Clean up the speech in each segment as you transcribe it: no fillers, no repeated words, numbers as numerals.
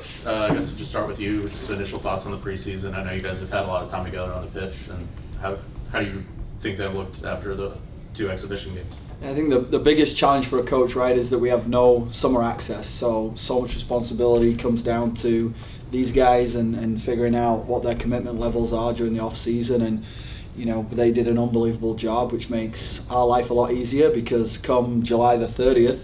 Coach, I guess we'll just start with you. Just initial thoughts on the preseason. I know you guys have had a lot of time together on the pitch, and how do you think that looked after the 2 exhibition games? I think the biggest challenge for a coach, right, is that we have no summer access. So much responsibility comes down to these guys and figuring out what their commitment levels are during the off season. And they did an unbelievable job, which makes our life a lot easier, because come July the 30th,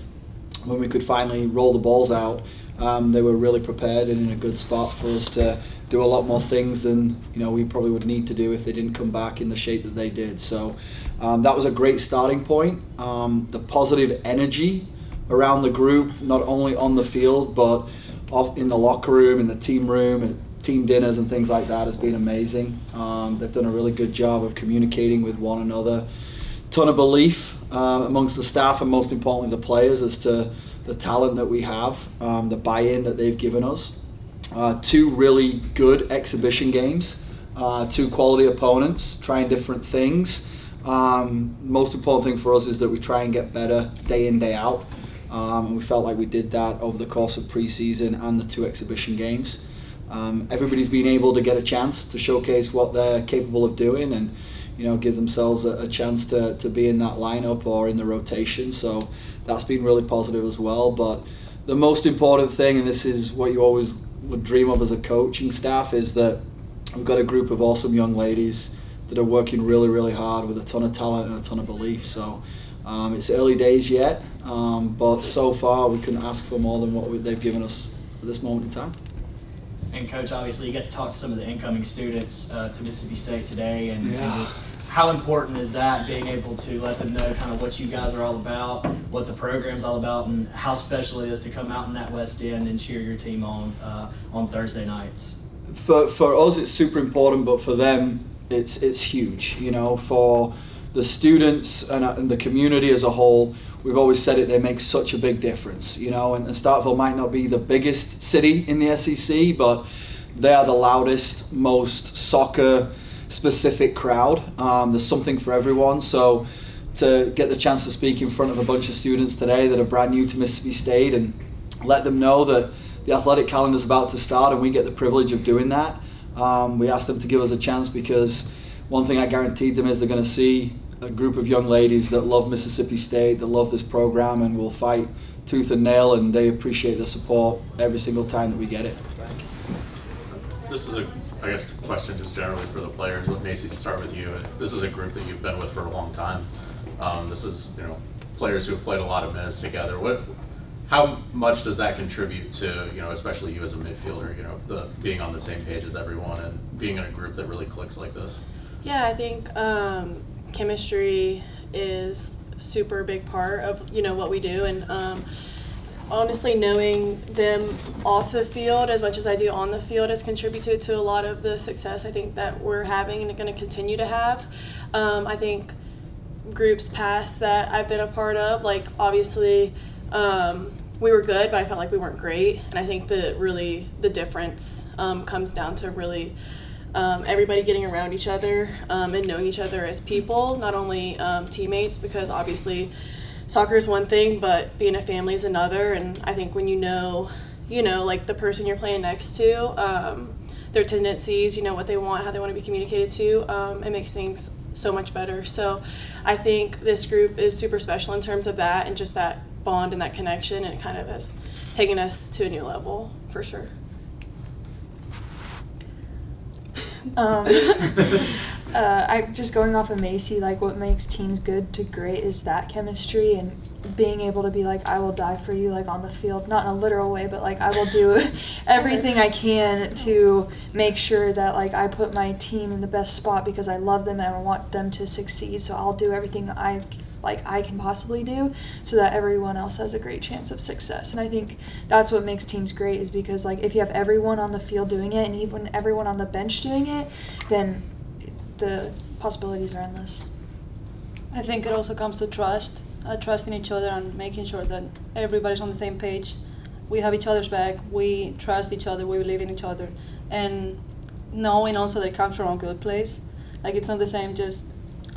when we could finally roll the balls out, they were really prepared and in a good spot for us to do a lot more things than we probably would need to do if they didn't come back in the shape that they did. So that was a great starting point. The positive energy around the group, not only on the field but in the locker room, in the team room, at team dinners and things like that, has been amazing. They've done a really good job of communicating with one another. Ton of belief amongst the staff, and most importantly the players, as to the talent that we have, the buy-in that they've given us. 2 really good exhibition games, 2 quality opponents, trying different things. Most important thing for us is that we try and get better day in, day out. And we felt like we did that over the course of preseason and the 2 exhibition games. Everybody's been able to get a chance to showcase what they're capable of doing, and give themselves a chance to be in that lineup or in the rotation. So that's been really positive as well. But the most important thing, and this is what you always would dream of as a coaching staff, is that we've got a group of awesome young ladies that are working really, really hard with a ton of talent and a ton of belief. So it's early days yet, but so far we couldn't ask for more than what they've given us at this moment in time. And Coach, obviously you get to talk to some of the incoming students to Mississippi State today, and just how important is that, being able to let them know kind of what you guys are all about, what the program's all about, and how special it is to come out in that West End and cheer your team on Thursday nights? For us it's super important, but for them it's huge. For the students and the community as a whole, we've always said it, they make such a big difference. And Starkville might not be the biggest city in the SEC, but they are the loudest, most soccer specific crowd. There's something for everyone. So to get the chance to speak in front of a bunch of students today that are brand new to Mississippi State and let them know that the athletic calendar is about to start and we get the privilege of doing that. We asked them to give us a chance, because one thing I guaranteed them is they're going to see a group of young ladies that love Mississippi State, that love this program, and will fight tooth and nail, and they appreciate the support every single time that we get it. This is a question just generally for the players. What, Macy, to start with you, this is a group that you've been with for a long time. This is players who have played a lot of minutes together. How much does that contribute to especially you as a midfielder, the being on the same page as everyone and being in a group that really clicks like this? Yeah, I think chemistry is super big part of what we do, and honestly knowing them off the field as much as I do on the field has contributed to a lot of the success I think that we're having and going to continue to have. I think groups past that I've been a part of, like obviously we were good, but I felt like we weren't great, and I think that really the difference comes down to really everybody getting around each other and knowing each other as people, not only teammates, because obviously soccer is one thing, but being a family is another. And I think when like the person you're playing next to, their tendencies, what they want, how they want to be communicated to, it makes things so much better. So I think this group is super special in terms of that, and just that bond and that connection, and it kind of has taken us to a new level for sure. I just going off of Macy, like what makes teams good to great is that chemistry and being able to be like, I will die for you, like on the field, not in a literal way, but like I will do everything I can to make sure that like I put my team in the best spot because I love them and I want them to succeed. So I'll do everything I can possibly do so that everyone else has a great chance of success. And I think that's what makes teams great, is because like if you have everyone on the field doing it and even everyone on the bench doing it, then the possibilities are endless. I think it also comes to trust in each other and making sure that everybody's on the same page. We have each other's back, we trust each other, we believe in each other, and knowing also that it comes from a good place. Like it's not the same just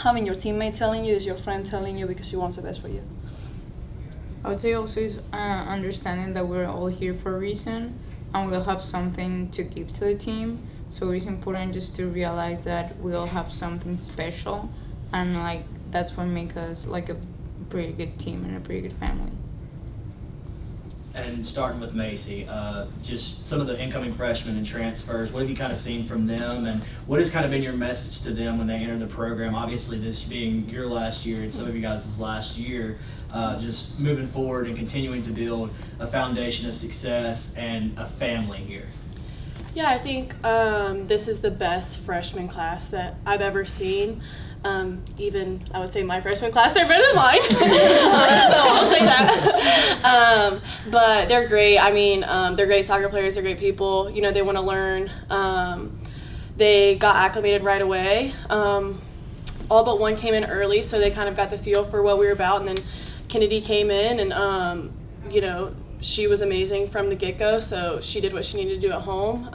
having your teammate telling you, is your friend telling you because he wants the best for you. I would say also is understanding that we're all here for a reason, and we all have something to give to the team. So it's important just to realize that we all have something special, and like that's what makes us like a pretty good team and a pretty good family. And starting with Macy, just some of the incoming freshmen and transfers, what have you kind of seen from them, and what has kind of been your message to them when they enter the program? Obviously, this being your last year and some of you guys' last year, just moving forward and continuing to build a foundation of success and a family here. Yeah, I think this is the best freshman class that I've ever seen. Even I would say my freshman class, they're better than mine. So I'll say that. But they're great. I mean, they're great soccer players. They're great people. You know, they want to learn. They got acclimated right away. All but one came in early, so they kind of got the feel for what we were about. And then Kennedy came in, and you know, she was amazing from the get-go. So she did what she needed to do at home.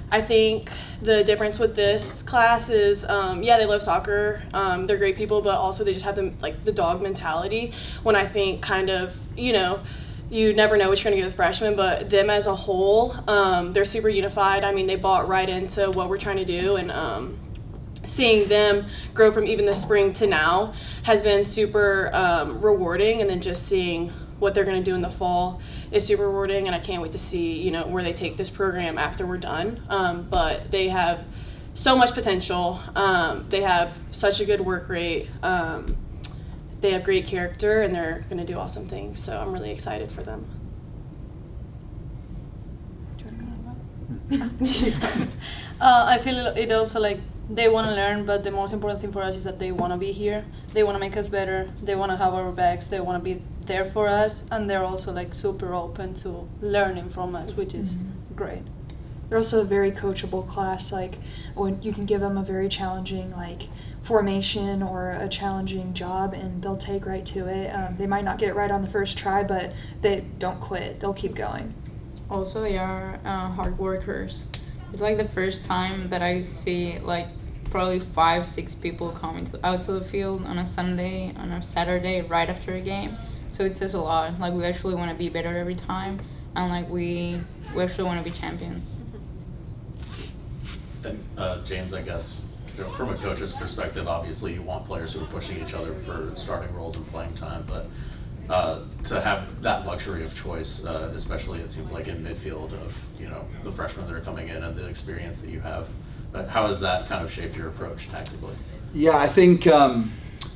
I think the difference with this class is, yeah, they love soccer. They're great people, but also they just have the dog mentality. When I think kind of, you know, you never know what you're gonna get with freshmen, but them as a whole, they're super unified. I mean, they bought right into what we're trying to do, and seeing them grow from even the spring to now has been super rewarding. And then just seeing what they're going to do in the fall is super rewarding, and I can't wait to see, you know, where they take this program after we're done. But they have so much potential. They have such a good work rate. They have great character, and they're going to do awesome things. So I'm really excited for them. I feel it also like they want to learn, but the most important thing for us is that they want to be here. They want to make us better. They want to have our backs. They want to be there for us, and they're also like super open to learning from us, which is great. They're also a very coachable class. Like, when you can give them a very challenging like formation or a challenging job, and they'll take right to it. They might not get it right on the first try, but they don't quit. They'll keep going. Also, they are hard workers. It's like the first time that I see like probably 5-6 people coming out to the field on a Sunday, on a Saturday, right after a game. So it says a lot. Like, we actually want to be better every time, and like we actually want to be champions. And James, I guess, you know, from a coach's perspective, obviously you want players who are pushing each other for starting roles and playing time, but to have that luxury of choice, especially it seems like in midfield of, you know, the freshmen that are coming in and the experience that you have, how has that kind of shaped your approach tactically? Yeah, I think,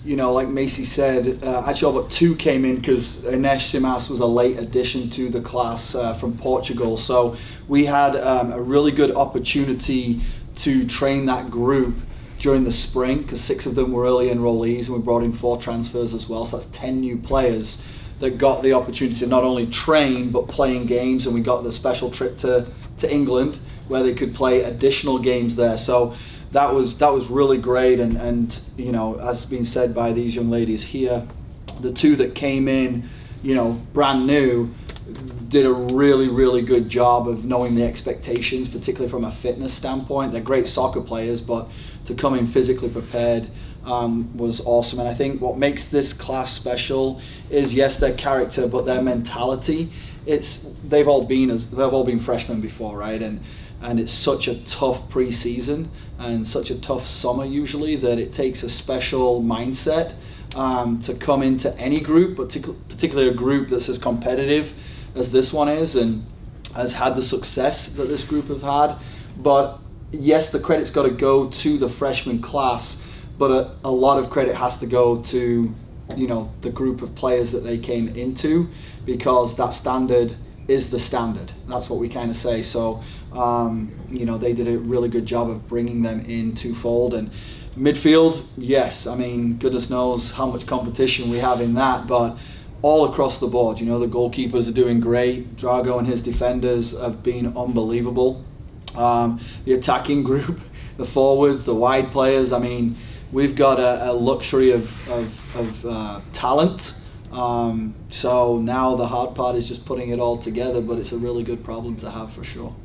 you know, like Macy said, actually all but 2 came in because Ines Simas was a late addition to the class from Portugal. So we had a really good opportunity to train that group during the spring, because 6 of them were early enrollees, and we brought in 4 transfers as well. So that's 10 new players that got the opportunity to not only train but play in games, and we got the special trip to England where they could play additional games there. So that was really great, and you know, as been said by these young ladies here, the 2 that came in, you know, brand new, did a really good job of knowing the expectations, particularly from a fitness standpoint. They're great soccer players, but to come in physically prepared was awesome. And I think what makes this class special is, yes, their character, but their mentality. They've all been freshmen before, right? And it's such a tough preseason and such a tough summer usually, that it takes a special mindset to come into any group, but particularly a group that's as competitive as this one is and has had the success that this group have had. But yes, the credit's got to go to the freshman class, but a lot of credit has to go to, you know, the group of players that they came into, because that standard is the standard. That's what we kind of say. So, you know, they did a really good job of bringing them in twofold. And midfield, yes, I mean, goodness knows how much competition we have in that, but all across the board, you know, the goalkeepers are doing great. Drago and his defenders have been unbelievable. The attacking group, the forwards, the wide players, I mean, we've got a luxury of talent. So now the hard part is just putting it all together, but it's a really good problem to have for sure.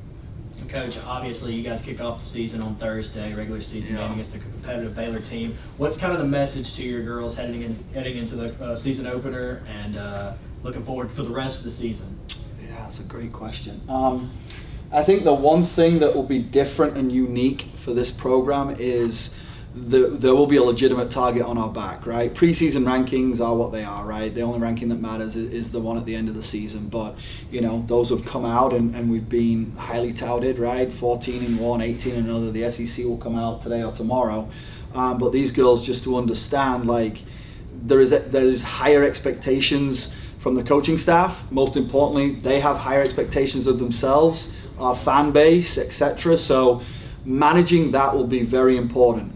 And Coach, obviously you guys kick off the season on Thursday, regular season game against the competitive Baylor team. What's kind of the message to your girls heading into the season opener and looking forward for the rest of the season? Yeah, that's a great question. I think the one thing that will be different and unique for this program is there will be a legitimate target on our back, right? Preseason rankings are what they are, right? The only ranking that matters is the one at the end of the season. But, those have come out and we've been highly touted, right? 14-1, 18-0. The SEC will come out today or tomorrow. But these girls, just to understand, like, there's higher expectations from the coaching staff. Most importantly, they have higher expectations of themselves, our fan base, etc. So managing that will be very important.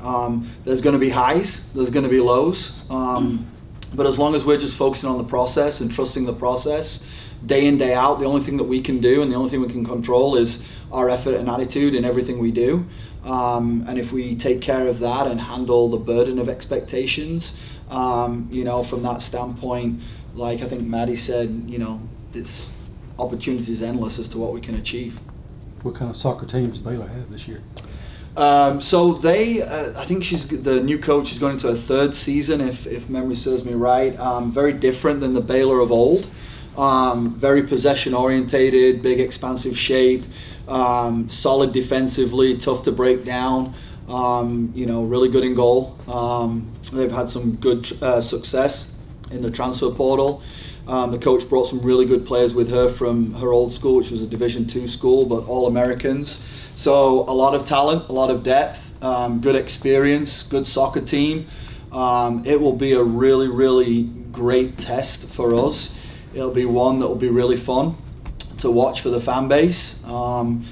There's going to be highs, there's going to be lows, but as long as we're just focusing on the process and trusting the process day in, day out, the only thing that we can do and the only thing we can control is our effort and attitude in everything we do. And if we take care of that and handle the burden of expectations, from that standpoint, like I think Maddie said, it's opportunities endless as to what we can achieve. What kind of soccer team does Baylor have this year? So they, I think the new coach is going into her third season, if memory serves me right. Very different than the Baylor of old. Very possession orientated, big expansive shape, solid defensively, tough to break down. Really good in goal. They've had some good success in the transfer portal. The coach brought some really good players with her from her old school, which was a Division II school, but all Americans. So a lot of talent, a lot of depth, good experience, good soccer team. It will be a really, really great test for us. It'll be one that will be really fun to watch for the fan base. And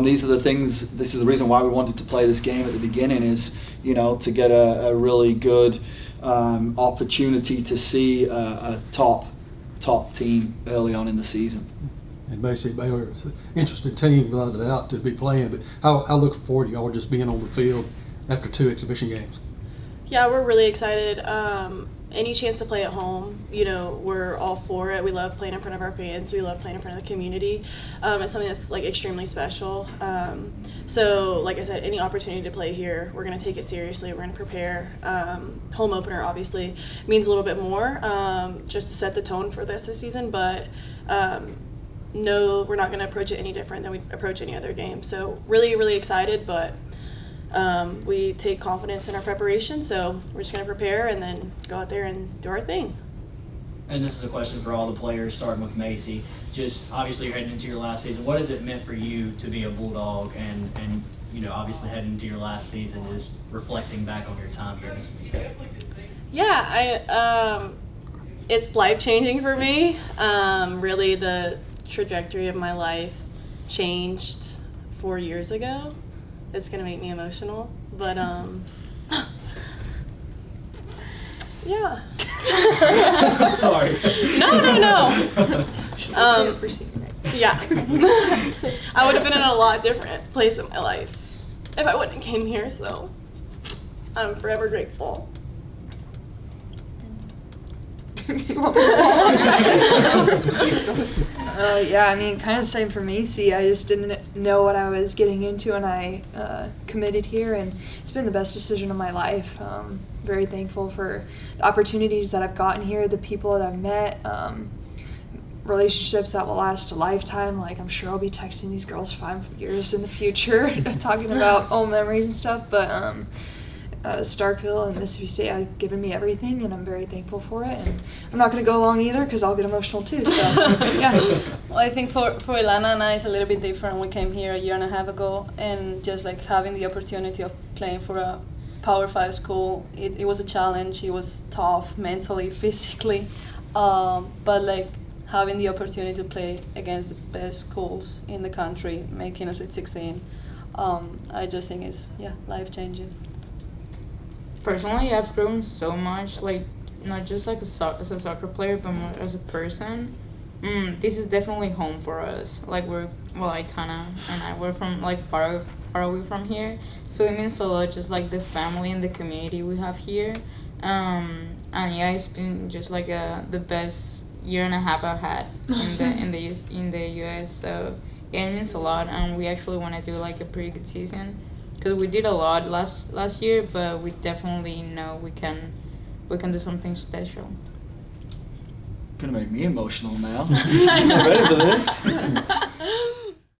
these are the things, this is the reason why we wanted to play this game at the beginning is, to get a really good opportunity to see a top team early on in the season. And basically Baylor is an interesting team without a doubt to be playing, but I look forward to y'all just being on the field after 2 exhibition games. Yeah, we're really excited. Any chance to play at home, we're all for it. We love playing in front of our fans. We love playing in front of the community. It's something that's like extremely special. So like I said, any opportunity to play here, we're going to take it seriously. We're going to prepare. Home opener obviously means a little bit more, just to set the tone for this season, but no, we're not going to approach it any different than we approach any other game. So really, really excited, but we take confidence in our preparation, so we're just going to prepare and then go out there and do our thing. And this is a question for all the players, starting with Macy. Just obviously you're heading into your last season. What has it meant for you to be a Bulldog and obviously heading into your last season, just reflecting back on your time here at Mississippi State? Yeah, it's life-changing for me. Really, the trajectory of my life changed 4 years ago. It's gonna make me emotional, but yeah. I'm sorry. No. Preseason, right? Yeah. I would have been in a lot different place in my life if I wouldn't have came here, so I'm forever grateful. Yeah, I mean, kind of the same for me. See, I just didn't know what I was getting into when I committed here, and it's been the best decision of my life. Very thankful for the opportunities that I've gotten here, the people that I've met, relationships that will last a lifetime. Like, I'm sure I'll be texting these girls 5 years in the future, talking about old memories and stuff, but Starkville and Mississippi State have given me everything, and I'm very thankful for it. And I'm not going to go long either because I'll get emotional too. So, yeah. Well, I think for Ilana and I, it's a little bit different. We came here a year and a half ago, and just like having the opportunity of playing for a Power 5 school, it was a challenge. It was tough mentally, physically, but like having the opportunity to play against the best schools in the country, making a Sweet 16, I just think it's life-changing. Personally, I've grown so much, like not just like as a soccer player, but more as a person. This is definitely home for us. Like Tana and I, we're from like far away from here, so it means a lot. Just like the family and the community we have here, and yeah, it's been just like the best year and a half I've had in the US. So yeah, it means a lot, and we actually want to do like a pretty good season. Because we did a lot last year, but we definitely know we can do something special. gonna make me emotional now. I'm not ready for this.